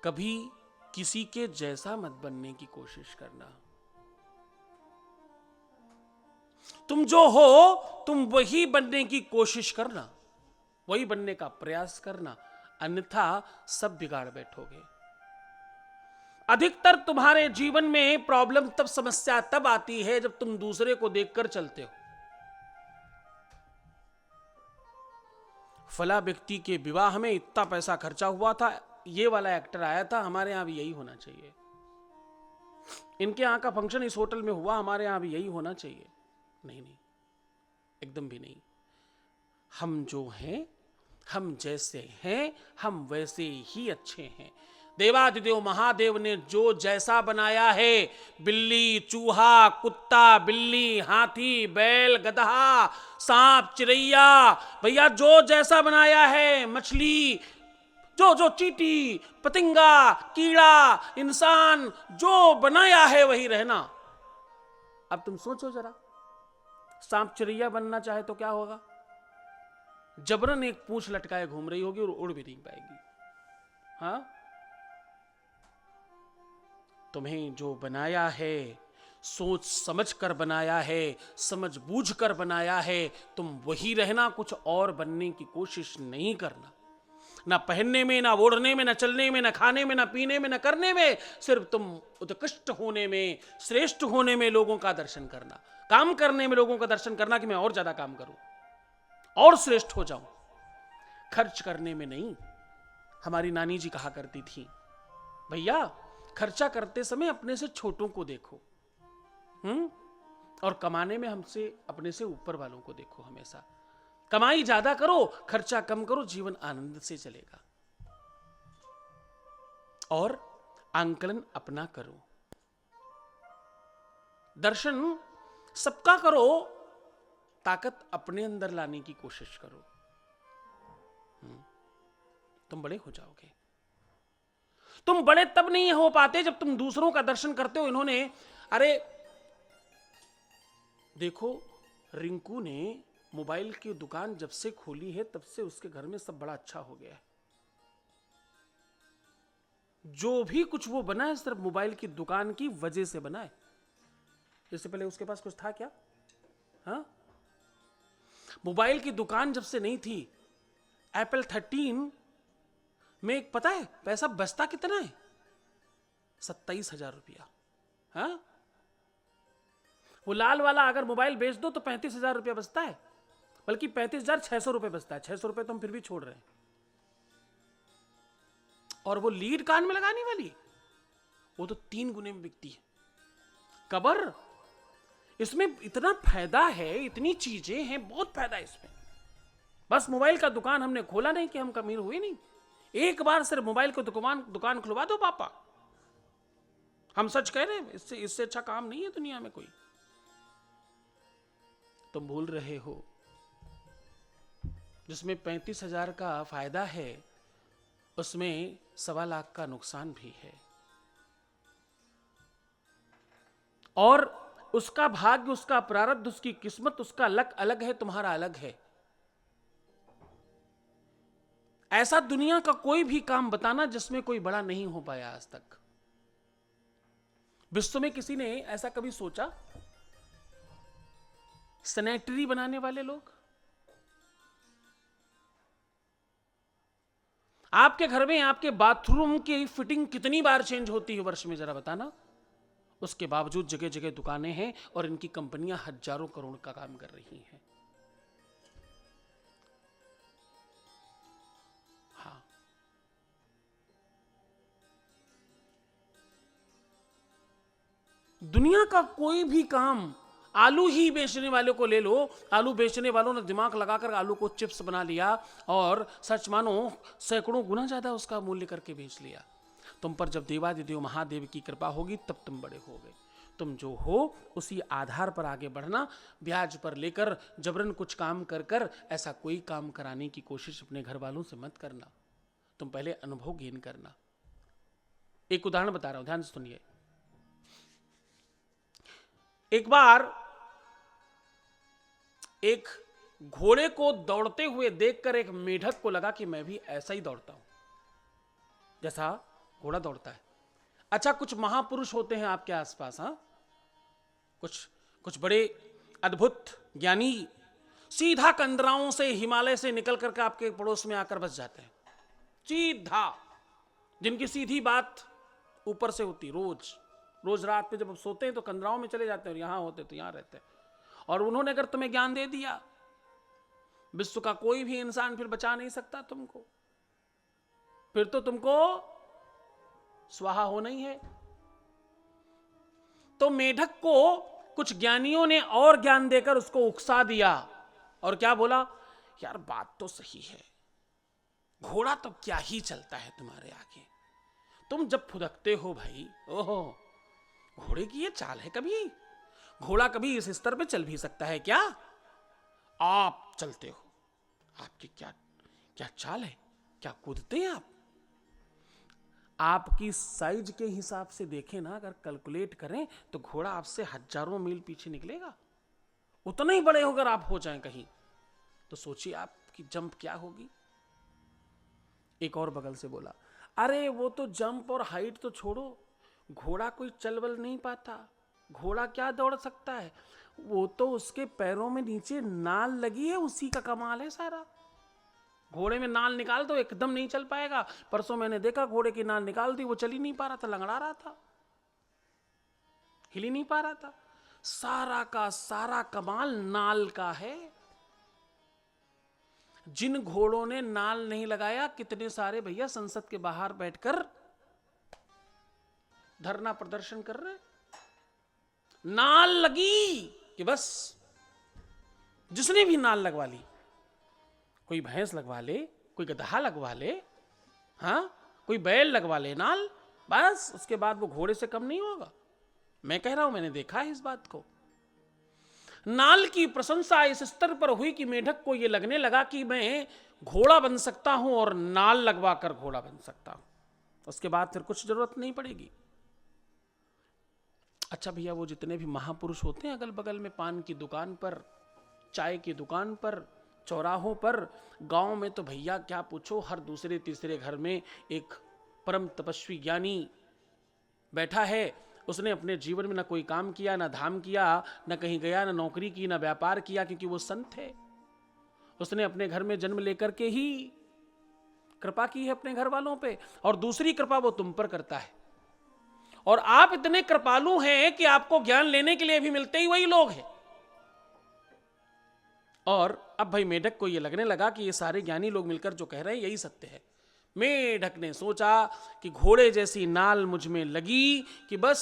कभी किसी के जैसा मत बनने की कोशिश करना। तुम जो हो तुम वही बनने की कोशिश करना, वही बनने का प्रयास करना, अन्यथा सब बिगाड़ बैठोगे। अधिकतर तुम्हारे जीवन में प्रॉब्लम तब, समस्या तब आती है जब तुम दूसरे को देखकर चलते हो। फला व्यक्ति के विवाह में इतना पैसा खर्चा हुआ था, ये वाला एक्टर आया था, हमारे यहां भी यही होना चाहिए। इनके यहां का फंक्शन इस होटल में हुआ, हमारे यहां भी यही होना चाहिए। नहीं नहीं, एकदम भी नहीं। हम जो हैं, हम जैसे हैं, हम वैसे ही अच्छे हैं। देवादिदेव महादेव ने जो जैसा बनाया है, बिल्ली, चूहा, कुत्ता, बिल्ली, हाथी, बैल, गधा, सांप, चिड़ैया, भैया जो जैसा बनाया है, मछली, जो जो चींटी, पतंगा, कीड़ा, इंसान, जो बनाया है वही रहना। अब तुम सोचो जरा, सांप चिड़ैया बनना चाहे तो क्या होगा? जबरन एक पूंछ लटकाए घूम रही होगी और उड़ भी नहीं पाएगी। हाँ, तुम्हें जो बनाया है, सोच समझ कर बनाया है, समझ बूझ कर बनाया है, तुम वही रहना, कुछ और बनने की कोशिश नहीं करना। ना पहनने में, ना ओढ़ने में, ना चलने में, ना खाने में, ना पीने में, ना करने में, सिर्फ तुम उत्कृष्ट होने में, श्रेष्ठ होने में लोगों का दर्शन करना, काम करने में लोगों का दर्शन करना कि मैं और ज्यादा काम करूं और श्रेष्ठ हो जाऊं। खर्च करने में नहीं। हमारी नानी जी कहा करती थी, भैया खर्चा करते समय अपने से छोटों को देखो, और कमाने में हमसे, अपने से ऊपर वालों को देखो। हमेशा कमाई ज्यादा करो, खर्चा कम करो, जीवन आनंद से चलेगा। और आंकलन अपना करो, दर्शन सबका करो, ताकत अपने अंदर लाने की कोशिश करो। तुम बड़े हो जाओगे। तुम बड़े तब नहीं हो पाते जब तुम दूसरों का दर्शन करते हो। इन्होंने, अरे देखो, रिंकू ने मोबाइल की दुकान जब से खोली है तब से उसके घर में सब बड़ा अच्छा हो गया है। जो भी कुछ वो बना है सिर्फ मोबाइल की दुकान की वजह से बना है। इससे पहले उसके पास कुछ था क्या? हाँ, मोबाइल की दुकान जब से नहीं थी, एप्पल 13 में एक पता है पैसा बचता कितना है? 27,000 रुपया। हाँ, वो लाल वाला अगर मोबाइल बेच दो तो 35,000 रुपया बचता है, बल्कि 35,600 रुपये बचता है। 600 रुपये तो हम फिर भी छोड़ रहे हैं। और वो लीड कान में लगाने वाली, वो तो 3 गुने में बिकती है। कबर, इसमें इतना फायदा है, इतनी चीजें हैं, बहुत फायदा है इसमें। बस मोबाइल का दुकान हमने खोला नहीं कि हम अमीर हुए नहीं। एक बार सिर्फ मोबाइल को दुकान खुलवा दो पापा, हम सच कह रहे हैं, इससे अच्छा काम नहीं है दुनिया में कोई। तुम भूल रहे हो, जिसमें 35,000 का फायदा है उसमें 1.25 लाख का नुकसान भी है। और उसका भाग्य, उसका प्रारब्ध, उसकी किस्मत, उसका लक अलग है, तुम्हारा अलग है। ऐसा दुनिया का कोई भी काम बताना जिसमें कोई बड़ा नहीं हो पाया आज तक। विश्व में किसी ने ऐसा कभी सोचा? सैनिटरी बनाने वाले लोग, आपके घर में आपके बाथरूम की फिटिंग कितनी बार चेंज होती है वर्ष में, जरा बताना। उसके बावजूद जगह जगह दुकानें हैं और इनकी कंपनियां हजारों करोड़ का काम कर रही हैं। हाँ, दुनिया का कोई भी काम, आलू ही बेचने वाले को ले लो, आलू बेचने वालों ने दिमाग लगाकर आलू को चिप्स बना लिया और सच मानो सैकड़ों गुना ज्यादा उसका मूल्य करके बेच लिया। तुम पर जब देवादिदेव महादेव की कृपा होगी तब तुम बड़े होगे। तुम जो हो उसी आधार पर आगे बढ़ना। ब्याज पर लेकर जबरन कुछ काम कर कर ऐसा कोई काम कराने की कोशिश अपने घर वालों से मत करना। तुम पहले अनुभव गेन करना। एक उदाहरण बता रहा हूं, ध्यान से सुनिए। एक बार एक घोड़े को दौड़ते हुए देखकर एक मेढक को लगा कि मैं भी ऐसा ही दौड़ता हूं जैसा घोड़ा दौड़ता है। अच्छा, कुछ महापुरुष होते हैं आपके आसपास, हाँ, कुछ बड़े अद्भुत ज्ञानी सीधा कंदराओं से, हिमालय से निकल करके आपके पड़ोस में आकर बस जाते हैं, सीधा, जिनकी सीधी बात ऊपर से होती। रोज रात में जब सोते हैं तो कंदराओं में चले जाते हैं, और यहां होते तो यहां रहते हैं। और उन्होंने अगर तुम्हें ज्ञान दे दिया, विश्व का कोई भी इंसान फिर बचा नहीं सकता तुमको, फिर तो तुमको स्वाहा होना ही है। तो मेढक को कुछ ज्ञानियों ने और ज्ञान देकर उसको उकसा दिया, और क्या बोला, यार बात तो सही है, घोड़ा तो क्या ही चलता है तुम्हारे आगे, तुम जब फुदकते हो भाई, ओहो, घोड़े की ये चाल है, कभी घोड़ा कभी इस स्तर पे चल भी सकता है क्या? आप चलते हो, आपकी क्या क्या चाल है, क्या कूदते हैं आप? आपकी साइज के हिसाब से देखें ना, अगर कैलकुलेट करें तो घोड़ा आपसे हजारों मील पीछे निकलेगा। उतना ही बड़े होकर आप हो जाएं कहीं, तो सोचिए आपकी जंप क्या होगी। एक और बगल से बोला, अरे वो तो जंप और हाइट तो छोड़ो, घोड़ा कोई चल बल नहीं पाता, घोड़ा क्या दौड़ सकता है, वो तो उसके पैरों में नीचे नाल लगी है, उसी का कमाल है सारा। घोड़े में नाल निकाल दो, एकदम नहीं चल पाएगा। परसों मैंने देखा घोड़े की नाल निकाल दी, वो चल ही नहीं पा रहा था, लंगड़ा रहा था, हिल ही नहीं पा रहा था। सारा का सारा कमाल नाल का है। जिन घोड़ों ने नाल नहीं लगाया, कितने सारे भैया संसद के बाहर बैठकर धरना प्रदर्शन कर रहे। नाल लगी कि बस, जिसने भी नाल लगवा ली, कोई भैंस लगवा ले, कोई गधा लगवा ले, हाँ, कोई बैल लगवा ले नाल, बस उसके बाद वो घोड़े से कम नहीं होगा। मैं कह रहा हूं, मैंने देखा है इस बात को। नाल की प्रशंसा इस स्तर पर हुई कि मेढक को यह लगने लगा कि मैं घोड़ा बन सकता हूं और नाल लगवा कर घोड़ा बन सकता हूं। उसके बाद फिर कुछ जरूरत नहीं पड़ेगी। अच्छा भैया, वो जितने भी महापुरुष होते हैं अगल बगल में, पान की दुकान पर, चाय की दुकान पर, चौराहों पर, गांव में तो भैया क्या पूछो, हर दूसरे तीसरे घर में एक परम तपस्वी ज्ञानी बैठा है। उसने अपने जीवन में ना कोई काम किया, ना धाम किया, ना कहीं गया, ना नौकरी की, ना व्यापार किया, क्योंकि वो संत है। उसने अपने घर में जन्म लेकर के ही कृपा की है अपने घर वालों पे, और दूसरी कृपा वो तुम पर करता है। और आप इतने कृपालु हैं कि आपको ज्ञान लेने के लिए भी मिलते ही वही लोग हैं। और अब भाई मेढक को यह लगने लगा कि ये सारे ज्ञानी लोग मिलकर जो कह रहे हैं यही सत्य है। मेढक ने सोचा कि घोड़े जैसी नाल मुझ में लगी कि बस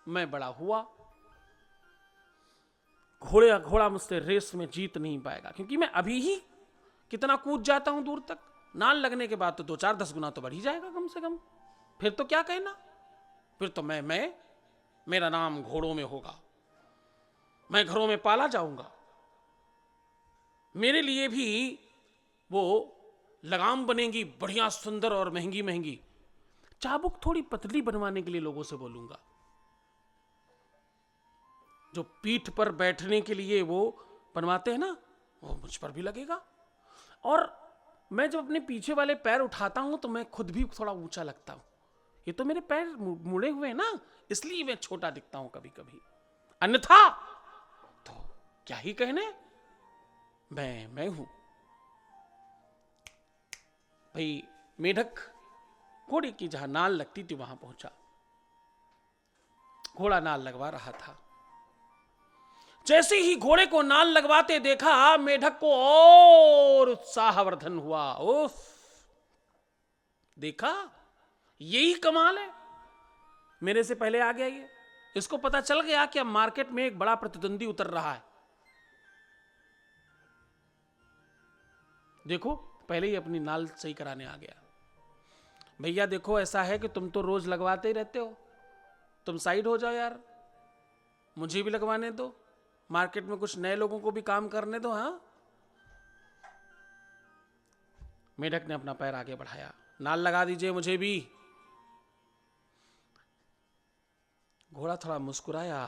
मैं बड़ा हुआ, घोड़ा मुझसे रेस में जीत नहीं पाएगा, क्योंकि मैं अभी ही कितना कूद जाता हूं दूर तक, नाल लगने के बाद तो 2-4-10 गुना तो बढ़ ही जाएगा कम से कम। फिर तो क्या कहना, फिर तो मेरा नाम घोड़ों में होगा, मैं घरों में पाला जाऊंगा, मेरे लिए भी वो लगाम बनेगी बढ़िया सुंदर और महंगी महंगी। चाबुक थोड़ी पतली बनवाने के लिए लोगों से बोलूंगा, जो पीठ पर बैठने के लिए वो बनवाते हैं ना, वो मुझ पर भी लगेगा। और मैं जब अपने पीछे वाले पैर उठाता हूं तो मैं खुद भी थोड़ा ऊंचा लगता हूं। ये तो मेरे पैर मुड़े हुए हैं ना, इसलिए मैं छोटा दिखता हूं कभी कभी, अन्यथा तो क्या ही कहने, मैं हूं भाई। मेढक घोड़े की जहां नाल लगती थी वहां पहुंचा। घोड़ा नाल लगवा रहा था। जैसे ही घोड़े को नाल लगवाते देखा, मेढक को और उत्साहवर्धन हुआ। उफ, देखा, यही कमाल है, मेरे से पहले आ गया ये। इसको पता चल गया कि अब मार्केट में एक बड़ा प्रतिद्वंदी उतर रहा है। देखो, पहले ही अपनी नाल सही कराने आ गया। भैया देखो, ऐसा है कि तुम तो रोज लगवाते ही रहते हो, तुम साइड हो जाओ यार, मुझे भी लगवाने दो, मार्केट में कुछ नए लोगों को भी काम करने दो। हाँ, मेढक ने अपना पैर आगे बढ़ाया, नाल लगा दीजिए मुझे भी। घोड़ा थोड़ा मुस्कुराया,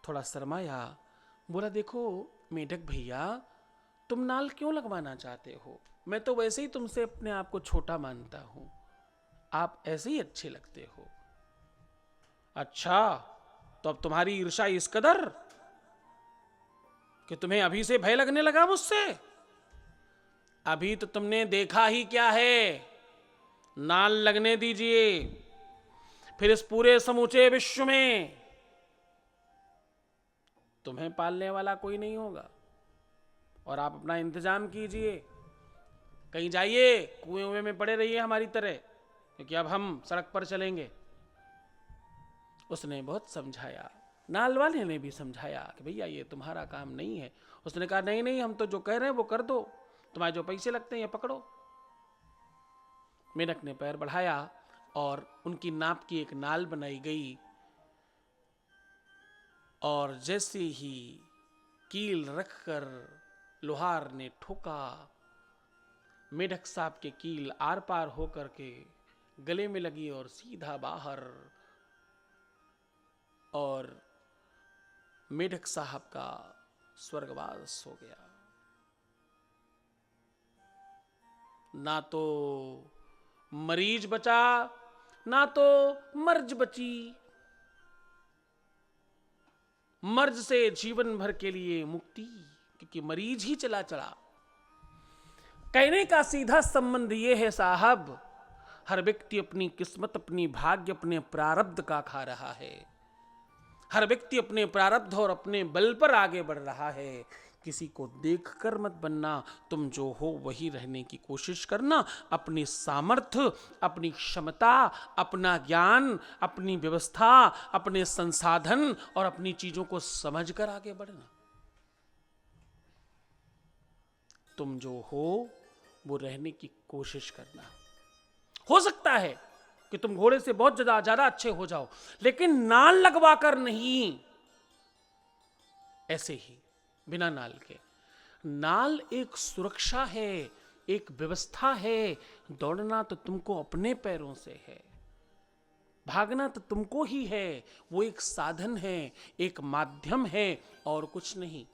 थोड़ा शर्माया, बोला, देखो मेढक भैया, तुम नाल क्यों लगवाना चाहते हो? मैं तो वैसे ही तुमसे अपने आप को छोटा मानता हूं, आप ऐसे ही अच्छे लगते हो। अच्छा, तो अब तुम्हारी ईर्ष्या इस कदर कि तुम्हें अभी से भय लगने लगा मुझसे? अभी तो तुमने देखा ही क्या है। नाल लगने दीजिए, फिर इस पूरे समूचे विश्व में तुम्हें पालने वाला कोई नहीं होगा। और आप अपना इंतजाम कीजिए, कहीं जाइए, कुएं में पड़े रहिए हमारी तरह, क्योंकि अब हम सड़क पर चलेंगे। उसने बहुत समझाया, नाल वाले ने भी समझाया कि भैया ये तुम्हारा काम नहीं है। उसने कहा नहीं नहीं, हम तो जो कह रहे हैं वो कर दो, तुम्हारे जो पैसे लगते हैं ये पकड़ो। मेढक ने पैर बढ़ाया और उनकी नाप की एक नाल बनाई गई, और जैसे ही कील रखकर लोहार ने ठोका, मेढक साहब के कील आर पार होकर के गले में लगी और सीधा बाहर, और मेढक साहब का स्वर्गवास हो गया। ना तो मरीज बचा, ना तो मर्ज बची। मर्ज से जीवन भर के लिए मुक्ति, क्योंकि मरीज ही चला चला। कहने का सीधा संबंध यह है साहब, हर व्यक्ति अपनी किस्मत, अपनी भाग्य, अपने प्रारब्ध का खा रहा है। हर व्यक्ति अपने प्रारब्ध और अपने बल पर आगे बढ़ रहा है। किसी को देखकर मत बनना, तुम जो हो वही रहने की कोशिश करना। अपनी सामर्थ्य, अपनी क्षमता, अपना ज्ञान, अपनी व्यवस्था, अपने संसाधन और अपनी चीजों को समझकर आगे बढ़ना। तुम जो हो वो रहने की कोशिश करना। हो सकता है कि तुम घोड़े से बहुत ज्यादा अच्छे हो जाओ, लेकिन नाल लगवाकर नहीं, ऐसे ही बिना नाल के। नाल एक सुरक्षा है, एक व्यवस्था है। दौड़ना तो तुमको अपने पैरों से है, भागना तो तुमको ही है। वो एक साधन है, एक माध्यम है, और कुछ नहीं।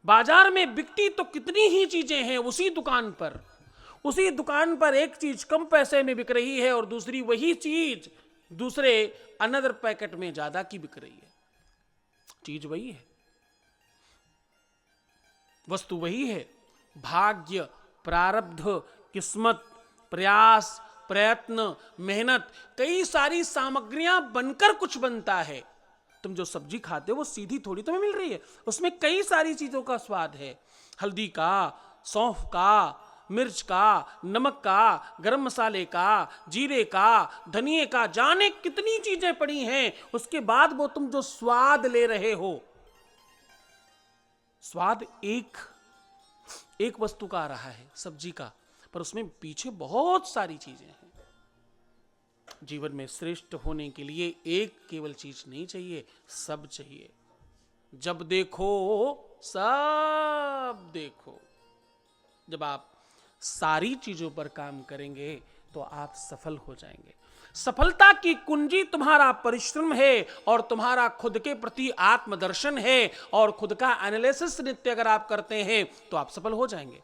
बाजार में बिकती तो कितनी ही चीजें हैं, उसी दुकान पर एक चीज कम पैसे में बिक रही है और दूसरी वही चीज दूसरे अनदर पैकेट में ज्यादा की बिक रही है। चीज वही है, वस्तु वही है। भाग्य, प्रारब्ध, किस्मत, प्रयास, प्रयत्न, मेहनत, कई सारी सामग्रियां बनकर कुछ बनता है। तुम जो सब्जी खाते हो वो सीधी थोड़ी तुम्हें मिल रही है, उसमें कई सारी चीजों का स्वाद है। हल्दी का, सौंफ का, मिर्च का, नमक का, गरम मसाले का, जीरे का, धनिए का, जाने कितनी चीजें पड़ी हैं। उसके बाद वो तुम जो स्वाद ले रहे हो, स्वाद एक वस्तु का आ रहा है, सब्जी का, पर उसमें पीछे बहुत सारी चीजें हैं। जीवन में श्रेष्ठ होने के लिए एक केवल चीज नहीं चाहिए, सब चाहिए। जब देखो सब देखो। जब आप सारी चीजों पर काम करेंगे तो आप सफल हो जाएंगे। सफलता की कुंजी तुम्हारा परिश्रम है और तुम्हारा खुद के प्रति आत्मदर्शन है, और खुद का एनालिसिस नित्य अगर आप करते हैं तो आप सफल हो जाएंगे।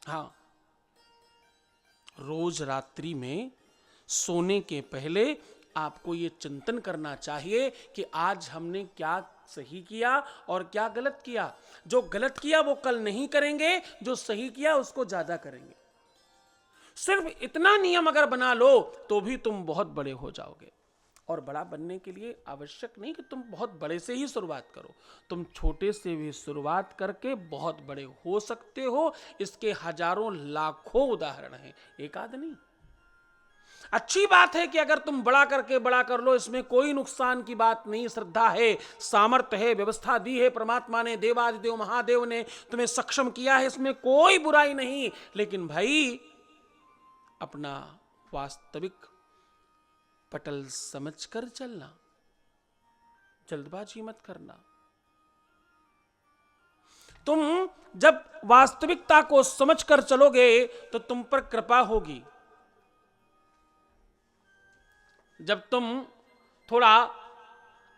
हाँ, रोज रात्रि में सोने के पहले आपको यह चिंतन करना चाहिए कि आज हमने क्या सही किया और क्या गलत किया। जो गलत किया वो कल नहीं करेंगे, जो सही किया उसको ज्यादा करेंगे। सिर्फ इतना नियम अगर बना लो तो भी तुम बहुत बड़े हो जाओगे। और बड़ा बनने के लिए आवश्यक नहीं कि तुम बहुत बड़े से ही शुरुआत करो, तुम छोटे से भी शुरुआत करके बहुत बड़े हो सकते हो। इसके हजारों लाखों उदाहरण हैं, एक आध नहीं। अच्छी बात है कि अगर तुम बड़ा करके बड़ा कर लो, इसमें कोई नुकसान की बात नहीं। श्रद्धा है, सामर्थ्य है, व्यवस्था दी है परमात्मा ने, देवादिदेव महादेव ने तुम्हें सक्षम किया है, इसमें कोई बुराई नहीं। लेकिन भाई अपना वास्तविक पटल समझकर चलना, जल्दबाजी मत करना। तुम जब वास्तविकता को समझकर चलोगे तो तुम पर कृपा होगी। जब तुम थोड़ा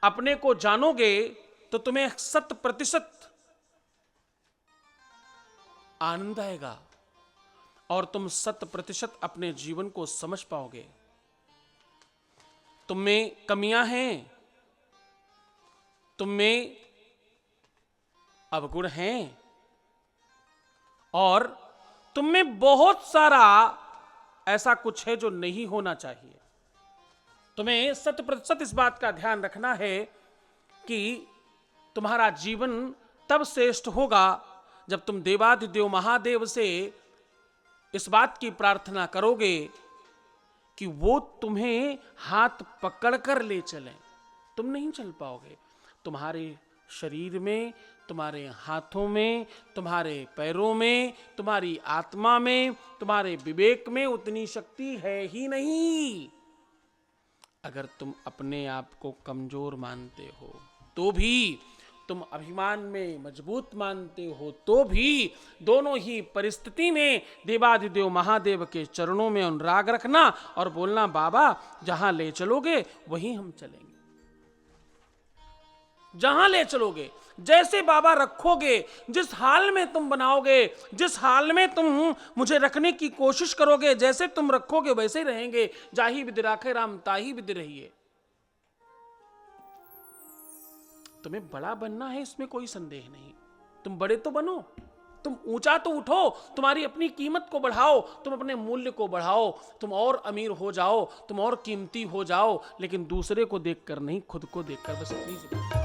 अपने को जानोगे तो तुम्हें 100% आनंद आएगा। और तुम 100% अपने जीवन को समझ पाओगे। तुम में कमियां हैं, तुम में अवगुण हैं, और तुम में बहुत सारा ऐसा कुछ है जो नहीं होना चाहिए। तुम्हें 100% इस बात का ध्यान रखना है कि तुम्हारा जीवन तब श्रेष्ठ होगा जब तुम देवाधिदेव महादेव से इस बात की प्रार्थना करोगे कि वो तुम्हें हाथ पकड़कर ले चलें। तुम नहीं चल पाओगे। तुम्हारे शरीर में, तुम्हारे हाथों में, तुम्हारे पैरों में, तुम्हारी आत्मा में, तुम्हारे विवेक में उतनी शक्ति है ही नहीं। अगर तुम अपने आप को कमजोर मानते हो तो भी, तुम अभिमान में मजबूत मानते हो तो भी, दोनों ही परिस्थिति में देवाधिदेव महादेव के चरणों में अनुराग रखना और बोलना, बाबा जहां ले चलोगे वहीं हम चलेंगे। जहां ले चलोगे, जैसे बाबा रखोगे, जिस हाल में तुम बनाओगे, जिस हाल में तुम मुझे रखने की कोशिश करोगे, जैसे तुम रखोगे वैसे ही रहेंगे। जाही विधि राखे राम ताही विधि रहिए। तुम्हें बड़ा बनना है, इसमें कोई संदेह नहीं। तुम बड़े तो बनो, तुम ऊंचा तो उठो, तुम्हारी अपनी कीमत को बढ़ाओ, तुम अपने मूल्य को बढ़ाओ, तुम और अमीर हो जाओ, तुम और कीमती हो जाओ, लेकिन दूसरे को देखकर नहीं, खुद को देखकर। बस इतनी सी बात।